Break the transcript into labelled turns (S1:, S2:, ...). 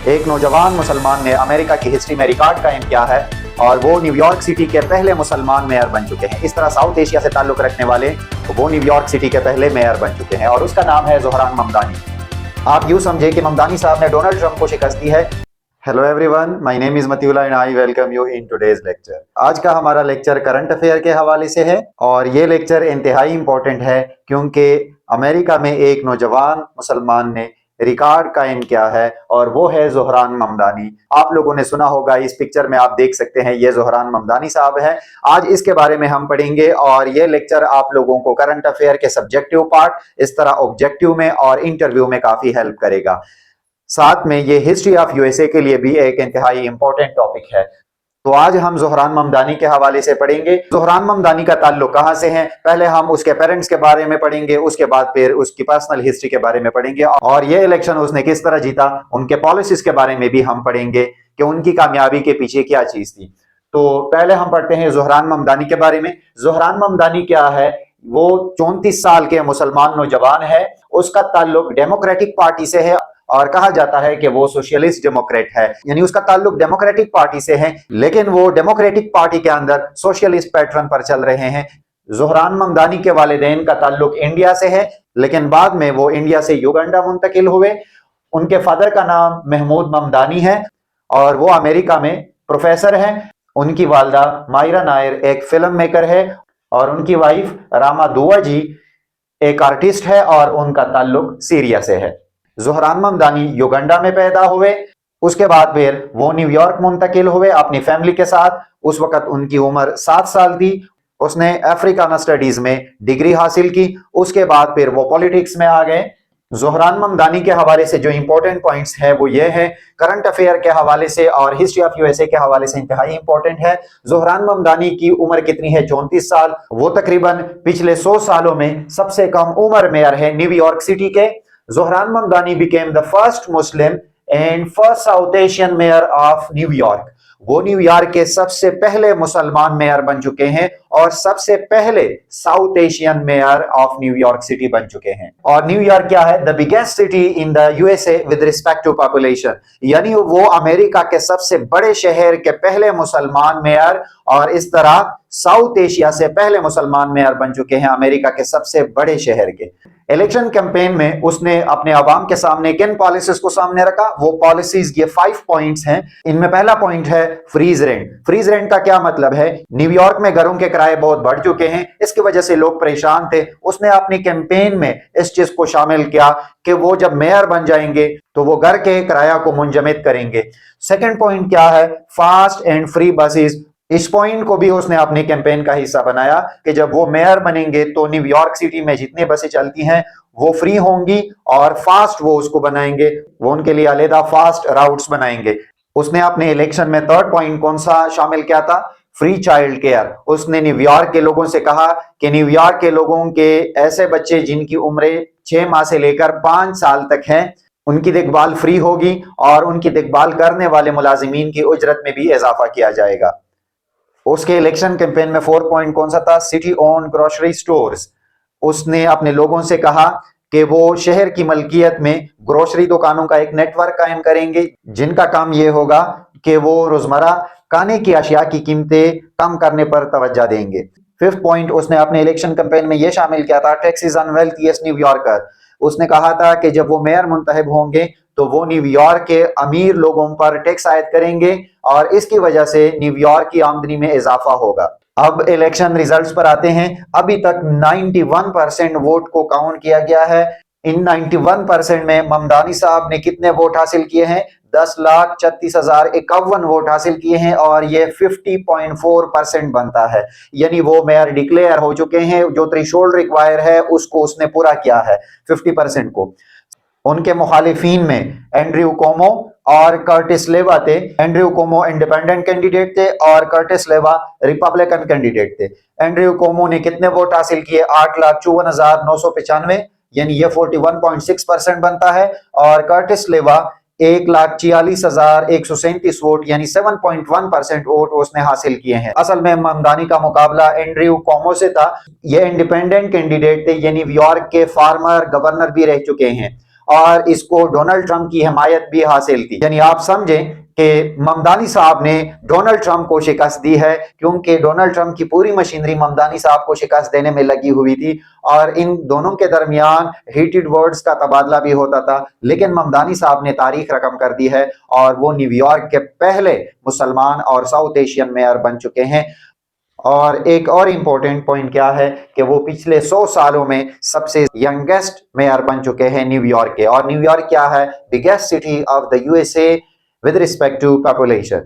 S1: एक नौजवान मुसलमान ने अमेरिका की हिस्ट्री में रिकॉर्ड कायम किया है और वो न्यूयॉर्क सिटी के पहले मुसलमान मेयर बन चुके हैं। इस तरह साउथ एशिया से ताल्लुक रखने वाले वो न्यूयॉर्क सिटी के पहले मेयर बन चुके हैं और उसका नाम है ज़ोहरान ममदानी। आप यूँ समझे कि ममदानी साहब ने डोनाल्ड ट्रंप को शिकस्त दी है। Hello everyone, my name is Matiullah and I welcome you in today's lecture. आज का हमारा लेक्चर करंट अफेयर के हवाले से है और ये लेक्चर इंतहाई इंपॉर्टेंट है क्योंकि अमेरिका में एक नौजवान मुसलमान ने रिकॉर्ड कायम किया है और वो है ज़ोहरान ममदानी। आप लोगों ने सुना होगा, इस पिक्चर में आप देख सकते हैं ये ज़ोहरान ममदानी साहब है। आज इसके बारे में हम पढ़ेंगे और ये लेक्चर आप लोगों को करंट अफेयर के सब्जेक्टिव पार्ट, इस तरह ऑब्जेक्टिव में और इंटरव्यू में काफी हेल्प करेगा। साथ में ये हिस्ट्री ऑफ यूएसए के लिए भी एक इंतहाई इंपॉर्टेंट टॉपिक है। तो आज हम ज़ोहरान ममदानी के हवाले से पढ़ेंगे। ज़ोहरान ममदानी का ताल्लुक कहाँ से है, पहले हम उसके पेरेंट्स के बारे में पढ़ेंगे, उसके बाद फिर उसकी पर्सनल हिस्ट्री के बारे में पढ़ेंगे और ये इलेक्शन उसने किस तरह जीता, उनके पॉलिसीज के बारे में भी हम पढ़ेंगे कि उनकी कामयाबी के पीछे क्या चीज थी। तो पहले हम पढ़ते हैं ज़ोहरान ममदानी के बारे में। ज़ोहरान ममदानी क्या है? वो 34 साल के मुसलमान नौजवान है। उसका ताल्लुक डेमोक्रेटिक पार्टी से है और कहा जाता है कि वो सोशलिस्ट डेमोक्रेट है, यानी उसका ताल्लुक डेमोक्रेटिक पार्टी से है, लेकिन वो डेमोक्रेटिक पार्टी के अंदर सोशलिस्ट पैटर्न पर चल रहे हैं। ज़ोहरान ममदानी के वालिदैन का ताल्लुक इंडिया से है, लेकिन बाद में वो इंडिया से युगांडा मुंतकिल हुए। उनके फादर का नाम महमूद ममदानी है और वो अमेरिका में प्रोफेसर हैं। उनकी वालदा मायरा नायर एक फिल्म मेकर है और उनकी वाइफ रामा दुआ जी एक आर्टिस्ट है और उनका ताल्लुक सीरिया से है। ज़ोहरान ममदानी युगांडा में पैदा हुए, उसके बाद फिर वो न्यूयॉर्क मुंतकिल हुए अपनी फैमिली के साथ। उस वक्त उनकी उम्र 7 साल थी। उसने अफ्रीकान स्टडीज में डिग्री हासिल की। उसके बाद फिर वो पॉलिटिक्स में आ गए। ज़ोहरान ममदानी के हवाले से जो इंपॉर्टेंट पॉइंट्स है वो ये है, करंट अफेयर के हवाले से और हिस्ट्री ऑफ यूएसए के हवाले से इंतहाई इंपॉर्टेंट है। ज़ोहरान ममदानी की उम्र कितनी है? 34 साल। वो तकरीबन पिछले 100 सालों में सबसे कम उम्र मेयर है न्यूयॉर्क सिटी के। Zohran Mamdani became the first Muslim and first South Asian mayor of New York। वो न्यूयॉर्क के सबसे पहले मुसलमान मेयर बन चुके हैं और सबसे पहले South Asian mayor of New York city बन चुके हैं। और न्यूयॉर्क क्या है? The biggest city in the USA with respect to population, यानी वो अमेरिका के सबसे बड़े शहर के पहले मुसलमान मेयर और इस तरह साउथ एशिया से पहले मुसलमान मेयर बन चुके हैं अमेरिका के सबसे बड़े शहर के। इलेक्शन कैंपेन में उसने अपने आवाम के सामने किन पॉलिसीज को सामने रखा? वो पॉलिसीज ये 5 पॉइंट्स हैं। इनमें पहला पॉइंट है फ्रीज रेंट। फ्रीज रेंट का क्या मतलब है? न्यूयॉर्क में घरों के किराए बहुत बढ़ चुके हैं, इसकी वजह से लोग परेशान थे। उसने अपनी कैंपेन में इस चीज को शामिल किया कि वो जब मेयर बन जाएंगे तो वो घर के किराया को मुंजमद करेंगे। सेकंड पॉइंट क्या है? Fast and free buses. इस पॉइंट को भी उसने अपनी कैंपेन का हिस्सा बनाया कि जब वो मेयर बनेंगे तो न्यूयॉर्क सिटी में जितने बसें चलती हैं वो फ्री होंगी और फास्ट वो उसको बनाएंगे, वो उनके लिए अलग फास्ट राउट्स बनाएंगे। उसने अपने इलेक्शन में थर्ड पॉइंट कौन सा शामिल किया था? Free child care. उसने न्यूयॉर्क के लोगों से कहा कि न्यूयॉर्क के लोगों के ऐसे बच्चे जिनकी उम्र 6 माह से लेकर 5 साल तक है, उनकी देखभाल फ्री होगी और उनकी देखभाल करने वाले मुलाजिमीन की उजरत में भी इजाफा किया जाएगा। उसके इलेक्शन कैंपेन में 4 पॉइंट कौन सा था? City own grocery stores. उसने अपने लोगों से कहा कि वो शहर की मलकियत में ग्रोसरी दुकानों का एक नेटवर्क कायम करेंगे जिनका काम ये होगा कि वो रोजमर्रा खाने की अशिया की कीमतें कम करने पर तवज्जो देंगे। 5th पॉइंट उसने अपने इलेक्शन कैंपेन में ये शामिल किया था, टैक्सेस ऑन वेल्थिएस्ट न्यूयॉर्कर। उसने कहा था कि जब वो मेयर मुंतखब होंगे तो वो न्यूयॉर्क के अमीर लोगों पर टैक्स आयद करेंगे और इसकी वजह से न्यूयॉर्क की आमदनी में इजाफा होगा। अब इलेक्शन रिजल्ट्स पर आते हैं। अभी तक 91% वोट को काउंट किया गया है। इन 91% में ममदानी साहब ने कितने वोट हासिल किए हैं? 10,36,051 वोट हासिल किए हैं और ये 50.4% बनता है, यानी वो मेयर डिक्लेयर हो चुके हैं। जो थ्रेशोल्ड रिक्वायर है उसको उसने पूरा किया है 50% को। उनके मुखालिफिन में एंड्रयू कोमो और कर्टिस लेवा थे। एंड्रयू कोमो इंडिपेंडेंट कैंडिडेट थे और कर्टिस लेवा रिपब्लिकन कैंडिडेट थे। एंड्रयू कोमो ने कितने वोट हासिल किए? 8,54,995, यानी ये 41.6% बनता है और कर्टिस लेवा 1,46,137 वोट यानी 7.1% वोट उसने हासिल किए हैं। असल में ममदानी का मुकाबला एंड्रयू कोमो से था। ये इंडिपेंडेंट कैंडिडेट थे, यानी न्यूयॉर्क के फार्मर गवर्नर भी रह चुके हैं और इसको डोनाल्ड ट्रंप की हिमायत भी हासिल थी। यानी आप समझें कि ममदानी साहब ने डोनाल्ड ट्रंप को शिकस्त दी है, क्योंकि डोनाल्ड ट्रंप की पूरी मशीनरी ममदानी साहब को शिकस्त देने में लगी हुई थी और इन दोनों के दरमियान हीटेड वर्ड्स का तबादला भी होता था। लेकिन ममदानी साहब ने तारीख रकम कर दी है और वो न्यूयॉर्क के पहले मुसलमान और साउथ एशियन मेयर बन चुके हैं। और एक और इम्पोर्टेंट पॉइंट क्या है कि वो पिछले 100 सालों में सबसे यंगेस्ट मेयर बन चुके हैं न्यूयॉर्क के। और न्यूयॉर्क क्या है? Biggest city of the USA with respect to population।